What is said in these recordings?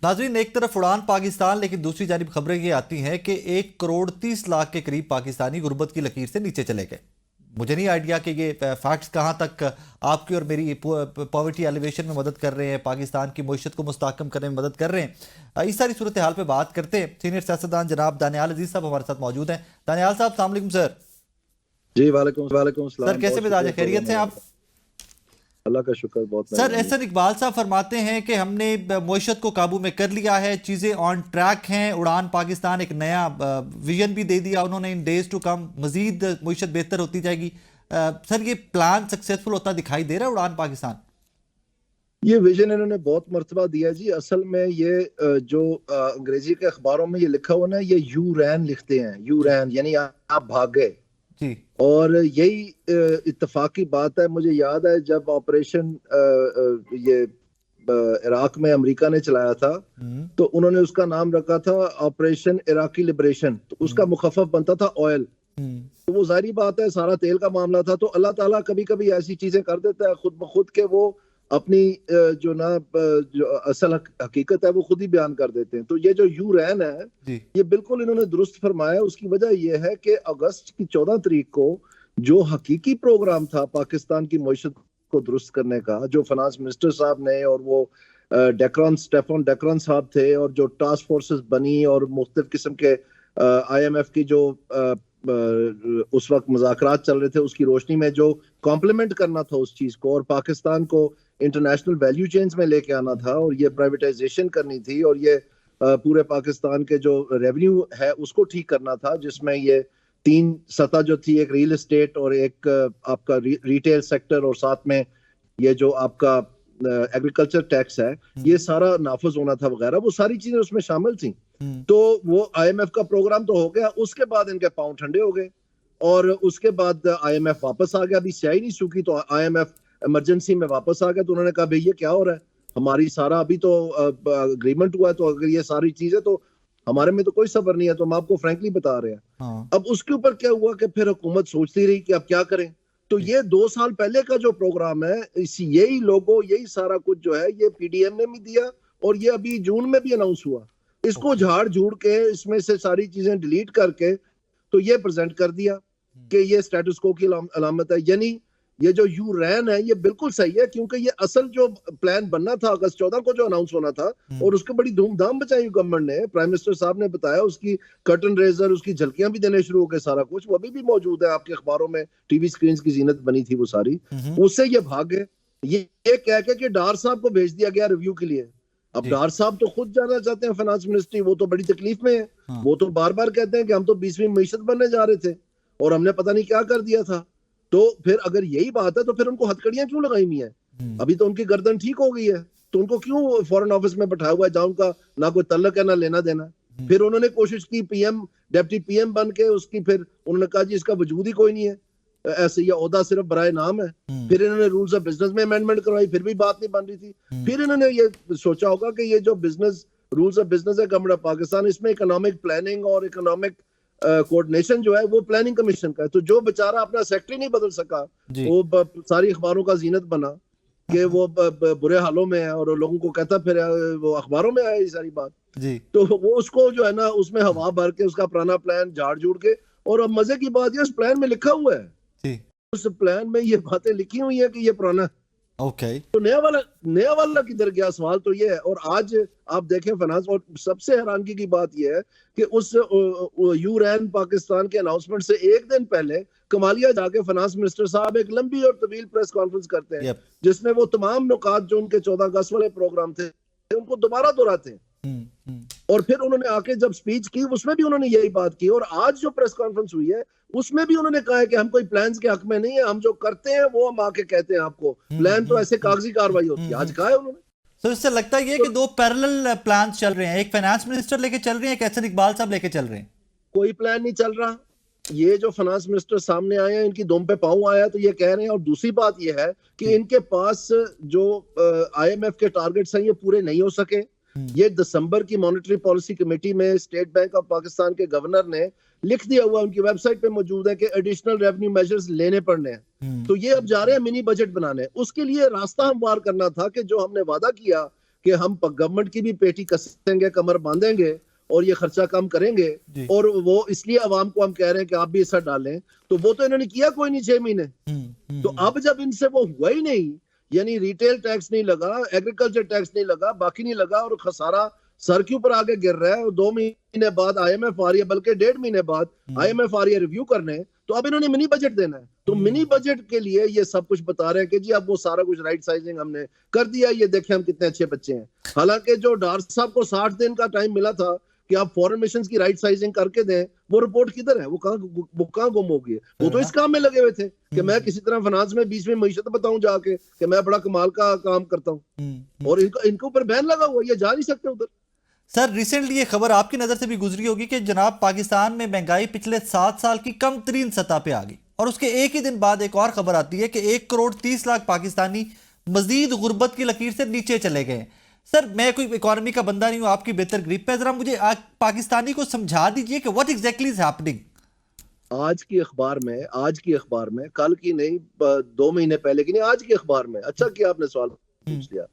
ناظرین، ایک طرف اڑان پاکستان، لیکن دوسری جانب خبریں یہ آتی ہیں کہ 1,30,00,000 کے قریب پاکستانی غربت کی لکیر سے نیچے چلے گئے۔ مجھے نہیں آئیڈیا کہ یہ فیکٹس کہاں تک آپ کی اور میری پاورٹی ایلیویشن میں مدد کر رہے ہیں، پاکستان کی معیشت کو مستحکم کرنے میں مدد کر رہے ہیں۔ اس ساری صورتحال پہ بات کرتے ہیں۔ سینئر سیاستدان جناب دانیال عزیز صاحب ہمارے ساتھ موجود ہیں۔ دانیال صاحب السلام علیکم سر۔ جی وعلیکم السلام سر کیسے مزاج ہے؟ خیریت سے آپ؟ اللہ کا شکر بہت۔ سر احسن اقبال صاحب فرماتے ہیں کہ ہم نے معیشت کو قابو میں کر لیا ہے، چیزیں آن ٹریک ہیں، اڑان پاکستان ایک نیا ویژن بھی دے دیا انہوں نے، ان ڈیز ٹو کم مزید معیشت بہتر ہوتی جائے گی۔ سر یہ پلان سکسیسفل ہوتا دکھائی دے رہا ہے اڑان پاکستان؟ یہ ویژن انہوں نے بہت مرتبہ دیا جی۔ اصل میں یہ جو انگریزی کے اخباروں میں یہ لکھا ہوا نا، یہ یو رین لکھتے ہیں، یو رین یعنی آپ بھاگ گئے جی۔ اور یہی اتفاقی بات ہے۔ مجھے یاد ہے جب آپریشن یہ عراق میں امریکہ نے چلایا تھا تو انہوں نے اس کا نام رکھا تھا آپریشن عراقی لبریشن، تو اس کا مخفف بنتا تھا آئل۔ تو وہ ظاہری بات ہے سارا تیل کا معاملہ تھا، تو اللہ تعالیٰ کبھی کبھی ایسی چیزیں کر دیتا ہے خود بخود کہ وہ اپنی جو اصل حقیقت ہے وہ خود ہی بیان کر دیتے ہیں۔ تو یہ جو یو رین ہے یہ بالکل انہوں نے درست فرمایا۔ اس کی وجہ یہ ہے کہ اگست کی 14 تاریخ کو جو حقیقی پروگرام تھا پاکستان کی معیشت کو درست کرنے کا، جو فنانس منسٹر صاحب نے اور وہ اسٹیفن ڈیکران صاحب تھے، اور جو ٹاسک فورسز بنی اور مختلف قسم کے آئی ایم ایف کی جو اس وقت مذاکرات چل رہے تھے، اس کی روشنی میں جو کمپلیمنٹ کرنا تھا اس چیز کو، اور پاکستان کو انٹرنیشنل ویلیو چینز میں لے کے آنا تھا، اور یہ پرائیویٹائزیشن کرنی تھی، اور یہ پورے پاکستان کے جو ریونیو ہے اس کو ٹھیک کرنا تھا، جس میں یہ 3 سطح جو تھی، ایک ریل اسٹیٹ اور ایک آپ کا ریٹیل سیکٹر، اور ساتھ میں یہ جو آپ کا ایگریکلچر ٹیکس ہے، یہ سارا نافذ ہونا تھا وغیرہ، وہ ساری چیزیں اس میں شامل تھیں۔ تو وہ آئی ایم ایف کا پروگرام تو ہو گیا، اس کے بعد ان کے پاؤں ٹھنڈے ہو گئے، اور اس کے بعد آئی ایم ایف واپس آ گیا۔ ابھی سیاہی نہیں سوکھی تو آئی ایم ایف ایمرجنسی میں واپس آ گیا۔ تو انہوں نے کہا بھئی یہ کیا ہو رہا ہے، ہماری سارا ابھی تو اگریمنٹ ہوا ہے، تو اگر یہ ساری چیزیں تو ہمارے میں تو کوئی صبر نہیں ہے، تو ہم آپ کو فرینکلی بتا رہے ہیں۔ اب اس کے اوپر کیا ہوا کہ پھر حکومت سوچتی رہی کہ اب کیا کریں۔ تو یہ 2 سال پہلے کا جو پروگرام ہے، یہی لوگوں یہی سارا کچھ جو ہے یہ پی ڈی ایم نے بھی دیا، اور یہ ابھی جون میں بھی اناؤنس ہوا۔ اس کو جھاڑ جھوڑ کے اس میں سے ساری چیزیں ڈیلیٹ کر کے تو یہ پریزنٹ کر دیا کہ یہ سٹیٹس کو کی علامت ہے۔ یعنی یہ جو یو رین ہے یہ بالکل صحیح ہے، کیونکہ یہ اصل جو پلان بننا تھا اگست 14 کو جو اناؤنس ہونا تھا، اور اس کے بڑی دھوم دھام بچائی گورنمنٹ نے، پرائم منسٹر صاحب نے بتایا، اس کی کرٹن ریزر، اس کی جھلکیاں بھی دینے شروع ہو گئے، سارا کچھ وہ ابھی بھی موجود ہے آپ کے اخباروں میں، ٹی وی سکرینز کی زینت بنی تھی وہ ساری، اس سے یہ بھاگ گئے۔ یہ کہہ کے کہ ڈار صاحب کو بھیج دیا گیا ریویو کے لیے۔ اب ڈار صاحب تو خود جانا چاہتے ہیں فنانس منسٹری، وہ تو بڑی تکلیف میں ہیں، وہ تو بار بار کہتے ہیں کہ ہم تو 20ویں معیشت بننے جا رہے تھے اور ہم نے پتہ نہیں کیا کر دیا تھا۔ تو پھر اگر یہی بات ہے تو پھر ان کو ہتھکڑیاں کیوں لگائی ہوئی ہیں؟ ابھی تو ان کی گردن ٹھیک ہو گئی ہے، تو ان کو کیوں فورن آفس میں بٹھایا ہوا ہے جہاں ان کا نہ کوئی تعلق ہے نہ لینا دینا۔ پھر انہوں نے کوشش کی P M deputy P M بن کے، اس کی پھر انہوں نے کہا جی اس کا وجود ہی کوئی نہیں ہے، ایسے یہ عہدہ صرف برائے نام ہے۔ پھر انہوں نے رولز آف بزنس میں امینڈمنٹ کروائی، پھر بھی بات نہیں بن رہی تھی۔ پھر انہوں نے یہ سوچا ہوگا کہ یہ جو بزنس رولز آف بزنس ہے گورنمنٹ آف پاکستان، اس میں اکنامک پلاننگ اور اکنامک کوارڈینیشن جو ہے وہ پلاننگ کمیشن کا ہے۔ تو جو بیچارہ اپنا سیکٹری نہیں بدل سکا، وہ ساری اخباروں کا زینت بنا کہ وہ برے حالوں میں ہے، اور لوگوں کو کہتا پھر وہ اخباروں میں آیا یہ ساری بات، تو وہ اس کو جو ہے نا اس میں ہوا بھر کے اس کا پرانا پلان جھاڑ جھوڑ کے، اور اب مزے کی بات یہ اس پلان میں لکھا ہوا ہے، اس پلان میں یہ باتیں لکھی ہوئی ہیں کہ یہ پرانا ہے۔ تو نیا والا کدھر گیا؟ سوال تو یہ ہے۔ اور آج آپ دیکھیں فنانس، اور سب سے حیرانگی کی بات یہ ہے کہ اس یو رین پاکستان کے اناؤنسمنٹ سے ایک دن پہلے کمالیہ جا کے فنانس منسٹر صاحب ایک لمبی اور طویل پریس کانفرنس کرتے ہیں، جس میں وہ تمام نکات جو ان کے 14 اگست والے پروگرام تھے ان کو دوبارہ دہراتے ہیں، اور پھر انہوں نے آ کے جب سپیچ کی اس میں بھی انہوں نے یہی بات کی، اور آج جو پریس کانفرنس ہوئی ہے اس میں بھی انہوں نے کہا ہے کہ ہم کوئی پلانز کے حق میں نہیں ہیں، ہم جو کرتے ہیں وہ ہم آ کے کہتے ہیں آپ کو، پلان تو ایسے کاغذی کاروائی ہوتی ہے۔ آج کہا ہے انہوں نے۔ تو اس سے لگتا ہے یہ کہ 2 پیرلل پلانز چل رہے ہیں، ایک فائنانس منسٹر لے کے چل رہے ہیں، ایک احسن اقبال صاحب لے کے چل رہے ہیں۔ کوئی پلان نہیں چل رہا، یہ جو فنانس منسٹر سامنے آئے ہیں ان کی دم پہ پاؤں آیا تو یہ کہہ رہے ہیں۔ اور دوسری بات یہ ہے کہ ان کے پاس جو آئی ایم ایف کے ٹارگٹس ہیں یہ پورے نہیں ہو سکے۔ یہ دسمبر کی مانیٹری پالیسی کمیٹی میں اسٹیٹ بینک آف پاکستان کے گورنر نے لکھ دیا ہوا، ان کی ویب سائٹ پہ موجود ہے کہ ایڈیشنل ریونیو میجرز لینے پڑنے ہیں۔ تو یہ اب جا رہے ہیں منی بجٹ بنانے، اس کے لیے راستہ ہموار کرنا تھا کہ جو ہم نے وعدہ کیا کہ ہم گورنمنٹ کی بھی پیٹی کسیں گے, کمر باندھیں گے اور یہ خرچہ کم کریں گے, اور وہ اس لیے عوام کو ہم کہہ رہے ہیں کہ آپ بھی حصہ ڈالیں, تو وہ تو انہوں نے کیا کوئی نہیں 6 مہینے. تو اب جب ان سے وہ ہوا ہی نہیں, یعنی ریٹیل ٹیکس نہیں لگا, ایگریکلچر ٹیکس نہیں لگا, باقی نہیں لگا, اور خسارہ سر کے اوپر آگے گر رہا ہے, اور 2 مہینے بعد آئی ایم ایف آ رہی ہے, بلکہ 1.5 مہینے بعد آئی ایم ایف آ رہی ہے ریویو کرنے, تو اب انہوں نے منی بجٹ دینا ہے. تو منی بجٹ کے لیے یہ سب کچھ بتا رہے ہیں کہ جی اب وہ سارا کچھ رائٹ سائزنگ ہم نے کر دیا, یہ دیکھیں ہم کتنے اچھے بچے ہیں. حالانکہ جو ڈار صاحب کو 60 دن کا ٹائم ملا تھا کہ آپ فورن مشنز کی رائٹ سائزنگ کر کے دیں, وہ رپورٹ کدھر ہے, وہ کہاں گم ہو گئی ہے؟ وہ تو اس کام میں لگے ہوئے تھے کہ میں کسی طرح فنانس میں 20 میں معیشت بتاؤں جا کے کہ میں بڑا کمال کا کام کرتا ہوں, اور ان کے اوپر بین لگا ہوا, یہ جا نہیں سکتے ادھر. سر ریسنٹلی یہ خبر آپ کی نظر سے بھی گزری ہوگی کہ جناب پاکستان میں مہنگائی پچھلے 7 سال کی کم ترین سطح پہ آ گئی, اور اس کے ایک ہی دن بعد ایک اور خبر آتی ہے کہ 1.30 کروڑ پاکستانی مزید غربت کی لکیر سے نیچے چلے گئے ہیں. سر میں کوئی اکانومی کا بندہ نہیں ہوں, آپ کی بہتر گریپ پہ, ذرا مجھے پاکستانی کو سمجھا دیجئے کہ what exactly is happening. آج کی اخبار میں, کل کی نہیں, 2 مہینے پہلے کی نہیں, آج کی اخبار میں, اچھا کیا آپ نے سوال پوچھ لیا,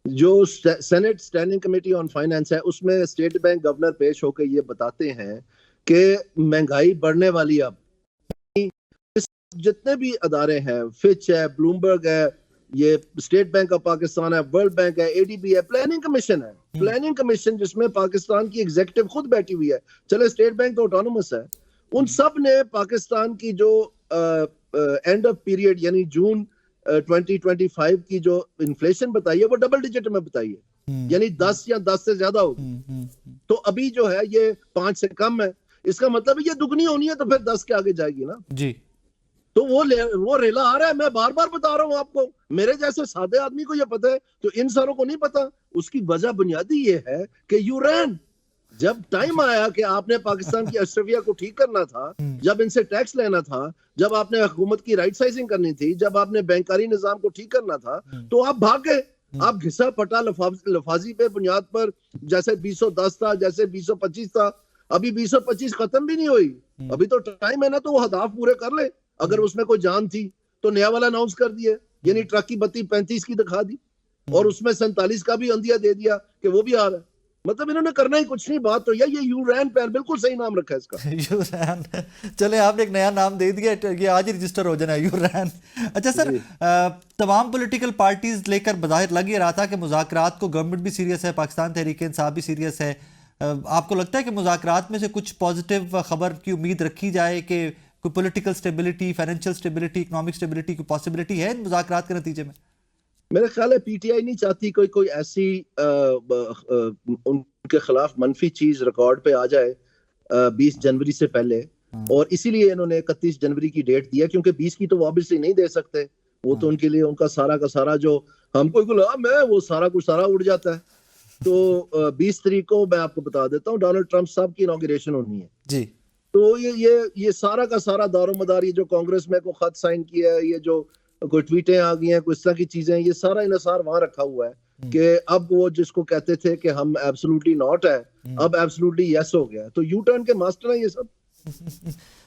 جو senate standing committee on finance ہے, اس میں اسٹیٹ بینک گورنر پیش ہو کے یہ بتاتے ہیں کہ مہنگائی بڑھنے والی. اب جتنے بھی ادارے ہیں, فچ ہے, بلومبرگ ہے, یہ اسٹیٹ بینک آف پاکستان ہے, ورلڈ بینک ہے, اے ڈی بی ہے, پلاننگ کمیشن ہے, پلاننگ کمیشن جس میں پاکستان کی ایگزیکٹو خود بیٹھی ہوئی ہے, چلے اسٹیٹ بینک تو آٹونومس ہے, ان سب نے پاکستان کی جو اینڈ آف پیریڈ یعنی جون 2025 کی جو انفلیشن بتائی ہے وہ ڈبل ڈیجٹ میں بتائی ہے, یعنی 10 یا 10 سے زیادہ ہوگی. تو ابھی جو ہے یہ 5 سے کم ہے, اس کا مطلب یہ دگنی ہونی ہے, تو پھر 10 کے آگے جائے گی نا جی. تو وہ ریلا آ رہا ہے, میں بار بار بتا رہا ہوں آپ کو, میرے جیسے سادے آدمی کو یہ پتا ہے, تو ان ساروں کو نہیں پتا. اس کی وجہ بنیادی یہ ہے کہ یو رین, جب ٹائم آیا کہ آپ نے پاکستان کی اشرفیہ کو ٹھیک کرنا تھا, جب ان سے ٹیکس لینا تھا, جب آپ نے حکومت کی رائٹ سائزنگ کرنی تھی, جب آپ نے بینکاری نظام کو ٹھیک کرنا تھا, تو آپ بھاگ گئے. آپ گھسا پٹا لفاظی پہ بنیاد پر, جیسے 210 تھا, جیسے 225 تھا, ابھی 225 ختم بھی نہیں ہوئی, ابھی تو ٹائم ہے نا, تو وہ اہداف پورے کر لے. اگر اس میں کوئی جان تھی تو نیا والا اناؤنس کر دیا, یعنی ٹرک کی بتی 35 کی دکھا دی, اور اس میں 47 کا بھی اندیا دے دیا کہ وہ بھی آ رہا ہے. مطلب انہوں نے کرنا ہی کچھ نہیں. بات تو یہ یو رین پیر بالکل صحیح نام رکھا ہے اس کا, یو رین. چلے آپ نے ایک نیا نام دے دیا, یہ آج ہی رجسٹر ہو جانا, یو رین. اچھا سر, تمام پولیٹیکل پارٹیز لے کر بظاہر لگ یہ رہا تھا کہ مذاکرات کو گورنمنٹ بھی سیریس ہے, پاکستان تحریک انصاف بھی سیریس ہے. آپ کو لگتا ہے کہ مذاکرات میں سے کچھ پازیٹیو خبر کی امید رکھی جائے کہ کوئی political stability, financial stability, economic stability کی پاسبلٹی ہے ان مذاکرات کے نتیجے میں؟ میرے خیال ہے پی ٹی آئی نہیں چاہتی کوئی ایسی ان کے خلاف منفی چیز ریکارڈ پہ آ جائے 20 جنوری سے پہلے, اور اسی لیے انہوں نے 31 جنوری کی ڈیٹ دیا, کیونکہ 20 کی تو وہ obviously نہیں دے سکتے, وہ تو ان کے لیے ان کا سارا جو ہم کو میں وہ سارا اڑ جاتا ہے. تو 20 تاریخ کو میں آپ کو بتا دیتا ہوں ڈونلڈ ٹرمپ صاحب کی انوگریشن ہونی ہے جی. تو یہ سارا کا سارا دار و مدار, یہ جو کانگریس میں کو خط سائن کیا ہے, یہ جو کوئی ٹویٹیں آ گئی ہیں, کوئی اس طرح کی چیزیں, یہ سارا انحصار وہاں رکھا ہوا ہے کہ اب وہ جس کو کہتے تھے کہ ہم ایبسولوٹلی ناٹ ہے, اب ایبسولوٹلی یس ہو گیا. تو یو ٹرن کے ماسٹر ہیں یہ سب.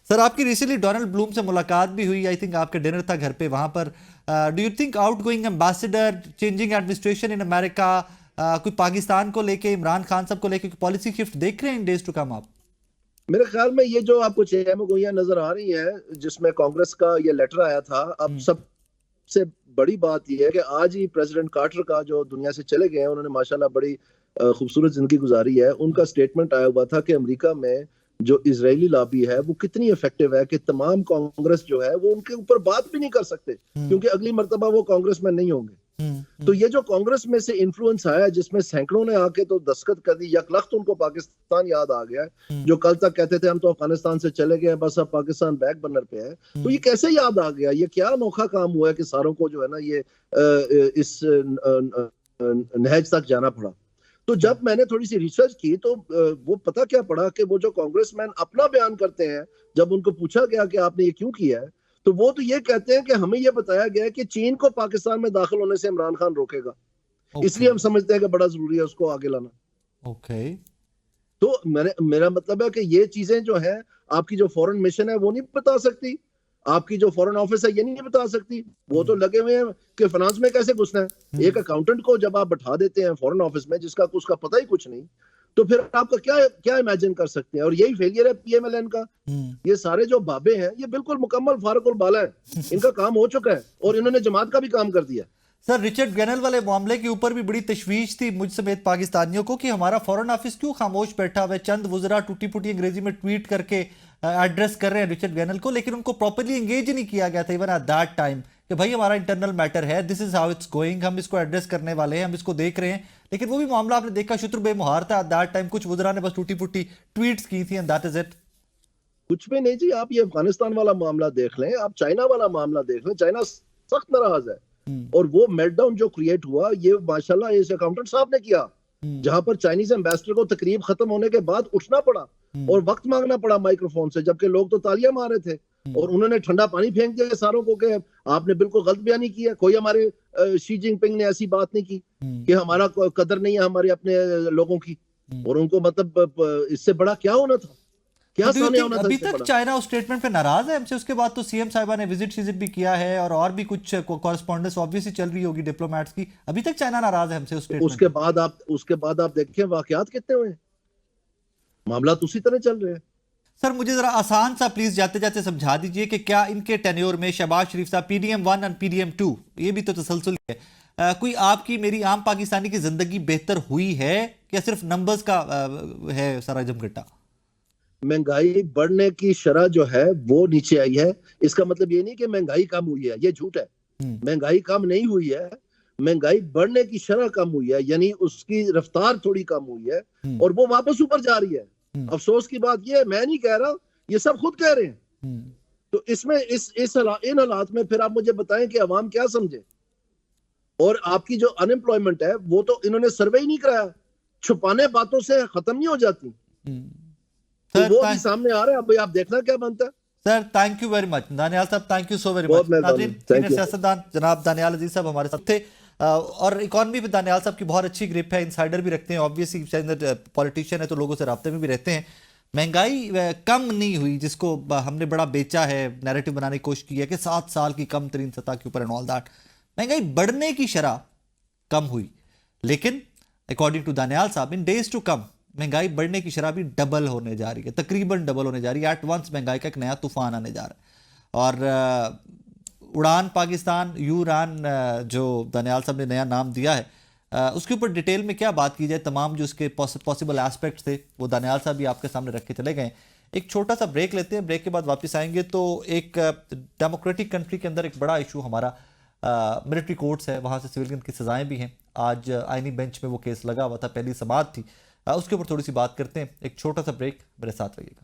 سر آپ کی ریسنٹلی ڈونلڈ بلوم سے ملاقات بھی ہوئی, آئی تھنک آپ کے ڈنر تھا گھر پہ, وہاں پر do you think outgoing ambassador, changing administration in America, کوئی پاکستان کو لے کے, عمران خان صاحب کو لے کے پالیسی شفٹ دیکھ رہے ہیں ان ڈیز ٹو کم آپ؟ میرے خیال میں یہ جو آپ کو چہمہ گوئیاں نظر آ رہی ہیں جس میں کانگریس کا یہ لیٹر آیا تھا, اب سب سے بڑی بات یہ ہے کہ آج ہی پریزیڈنٹ کارٹر کا جو دنیا سے چلے گئے ہیں, انہوں نے ماشاءاللہ بڑی خوبصورت زندگی گزاری ہے. ان کا سٹیٹمنٹ آیا ہوا تھا کہ امریکہ میں جو اسرائیلی لابی ہے وہ کتنی افیکٹو ہے کہ تمام کانگریس جو ہے وہ ان کے اوپر بات بھی نہیں کر سکتے, کیونکہ اگلی مرتبہ وہ کانگریس میں نہیں ہوں گے. تو یہ جو کانگریس میں سے انفلوئنس آیا, جس میں سینکڑوں نے آ کے تو دستخط کر دی, یک لخت ان کو پاکستان یاد آ گیا ہے, جو کل تک کہتے تھے ہم تو افغانستان سے چلے گئے, بس اب پاکستان بیک برنر پہ ہے. تو یہ کیسے یاد آ گیا, یہ کیا انوکھا کام ہوا ہے کہ ساروں کو جو ہے نا یہ اس نہج تک جانا پڑا. تو جب میں نے تھوڑی سی ریسرچ کی تو وہ پتہ کیا پڑا کہ وہ جو کانگریس مین اپنا بیان کرتے ہیں, جب ان کو پوچھا گیا کہ آپ نے یہ کیوں کیا ہے, تو وہ تو یہ کہتے ہیں کہ ہمیں یہ بتایا گیا کہ چین کو پاکستان میں داخل ہونے سے عمران خان روکے گا, اس لیے ہم سمجھتے ہیں کہ بڑا ضروری ہے اس کو آگے لانا. تو میرا مطلب ہے کہ یہ چیزیں جو ہیں آپ کی جو فورن مشن ہے وہ نہیں بتا سکتی. آپ کی جو فورن آفس ہے یہ نہیں بتا سکتی. وہ تو لگے ہوئے ہیں کہ فنانس میں کیسے گھسنا ہے. ایک اکاؤنٹنٹ کو جب آپ بٹھا دیتے ہیں فورن آفس میں جس کا اس کا پتہ ہی کچھ نہیں, تو پھر آپ کا کیا امیجن کر سکتے ہیں. اور یہی فیلئر ہے پی ایم ایل این کا. یہ سارے جو بابے ہیں یہ بالکل مکمل فارغ البالا ہیں. ان کا کام ہو چکا ہے اور انہوں نے جماعت کا بھی کام کر دیا. سر رچرڈ گرینل والے معاملے کے اوپر بھی بڑی تشویش تھی مجھ سمیت پاکستانیوں کو کہ ہمارا فورن آفس کیوں خاموش بیٹھا ہوا ہے. چند وزراء ٹوٹی پھوٹی انگریزی میں ٹویٹ کر کے ایڈریس کر رہے ہیں رچرڈ گرینل کو, لیکن ان کو پراپرلی انگیج نہیں کیا گیا تھا ایون ایٹ دیٹ ٹائم کہ بھائی ہمارا انٹرنل میٹر ہے, دس از ہاؤ اٹس گوئنگ, ہم اس کو ایڈریس کرنے والے ہیں, ہم اس کو دیکھ رہے ہیں. لیکن وہ بھی معاملہ آپ نے دیکھا شتر بے مہار تھا ایٹ دیٹ ٹائم. کچھ وزراء نے بس ٹوٹی پھوٹی ٹویٹس کی تھی اینڈ دیٹ از اٹ. کچھ بھی نہیں جی. آپ یہ افغانستان والا معاملہ دیکھ لیں, آپ چائنا والا معاملہ دیکھ لیں. چائنا سخت ناراض ہے اور وہ میلٹ ڈاؤن جو کریٹ ہوا یہ ماشاءاللہ اس اکاؤنٹنٹ صاحب نے کیا, جہاں پر چائنیز ایمبیسڈر کو تقریب ختم ہونے کے بعد اٹھنا پڑا اور وقت مانگنا پڑا مائکرو فون سے, جبکہ لوگ تو تالیاں مار رہے تھے اور انہوں نے ٹھنڈا پانی پھینک دیا ساروں کو کہ آپ نے بالکل غلط بیانی کیا. کوئی ہمارے شی جن پنگ نے ایسی بات نہیں کی کہ ہمارا قدر نہیں ہے ہمارے اپنے لوگوں کی, اور ان کو مطلب اس سے بڑا کیا ہونا تھا, کیا سامنے ہونا تھا. ابھی تک چائنا اس سٹیٹمنٹ پہ ناراض ہے ہم سے. اس کے بعد تو سی ایم صاحبہ نے وزٹ بھی کیا ہے اور بھی کچھ کورسپونڈنس آبویسلی چل رہی ہوگی ڈپلومیٹس کی. ابھی تک چائنا ناراض ہے ہم سے اس سٹیٹمنٹ. اس کے بعد آپ دیکھیں واقعات کتنے ہوئے, معاملات اسی طرح چل رہے ہیں. سر مجھے ذرا آسان سا پلیز جاتے جاتے سمجھا دیجئے کہ کیا ان کے ٹینیور میں شہباز شریف صاحب پی ڈی ایم 1 اور پی ڈی ایم 2 یہ بھی تو تسلسل ہے, کوئی آپ کی میری عام پاکستانی کی زندگی بہتر ہوئی ہے یا صرف نمبرز کا ہے سارا جمگٹا؟ مہنگائی بڑھنے کی شرح جو ہے وہ نیچے آئی ہے. اس کا مطلب یہ نہیں کہ مہنگائی کم ہوئی ہے, یہ جھوٹ ہے. مہنگائی کم نہیں ہوئی ہے, مہنگائی بڑھنے کی شرح کم ہوئی ہے, یعنی اس کی رفتار تھوڑی کم ہوئی ہے اور وہ واپس اوپر جا رہی ہے. افسوس کی بات یہ ہے, میں نہیں کہہ رہا, یہ سب خود کہہ رہے ہیں. تو اس میں ان حالات میں پھر آپ مجھے بتائیں کہ عوام کیا سمجھے. اور آپ کی جو ان امپلائمنٹ ہے وہ تو انہوں نے سروے ہی نہیں کرایا. چھپانے باتوں سے ختم نہیں ہو جاتی, تو وہ بھی سامنے آ رہا ہے. اب آپ دیکھنا کیا بنتا ہے. Sir thank you very much Daniyal sahab, thank you so very much. ناظرین سینئر سیاستدان جناب دانیال عزیز صاحب ہمارے ساتھ تھے, اور اکانومی پہ دانیال صاحب کی بہت اچھی گرپ ہے, انسائیڈر بھی رکھتے ہیں, آبویسلی پولیٹیشین ہے تو لوگوں سے رابطے میں بھی رہتے ہیں. مہنگائی کم نہیں ہوئی جس کو ہم نے بڑا بیچا ہے, نیریٹو بنانے کی کوشش کی ہے کہ 7 سال کی کم ترین سطح کے اوپر اینڈ آل دیٹ. مہنگائی بڑھنے کی شرح کم ہوئی, لیکن اکارڈنگ ٹو دانیال صاحب ان ڈیز ٹو کم مہنگائی بڑھنے کی شرح بھی ڈبل ہونے جا رہی ہے, تقریباً ڈبل ہونے جا رہی ہے. ایٹ ونس مہنگائی کا ایک نیا طوفان آنے جا رہا ہے. اور اڑان پاکستان یو ران جو دانیال صاحب نے نیا نام دیا ہے, اس کے اوپر ڈیٹیل میں کیا بات کی جائے, تمام جو اس کے پاسبل ایسپیکٹس تھے وہ دانیال صاحب بھی آپ کے سامنے رکھ کے چلے گئے. ایک چھوٹا سا بریک لیتے ہیں, بریک کے بعد واپس آئیں گے. تو ایک ڈیموکریٹک کنٹری کے اندر ایک بڑا ایشو ہمارا ملٹری کورٹس ہے, وہاں سے سویلین کی سزائیں بھی ہیں. آج آئینی بینچ میں وہ کیس لگا ہوا تھا, پہلی سماعت تھی, اس کے اوپر تھوڑی سی بات کرتے ہیں. ایک چھوٹا سا بریک, میرے ساتھ رہیے گا.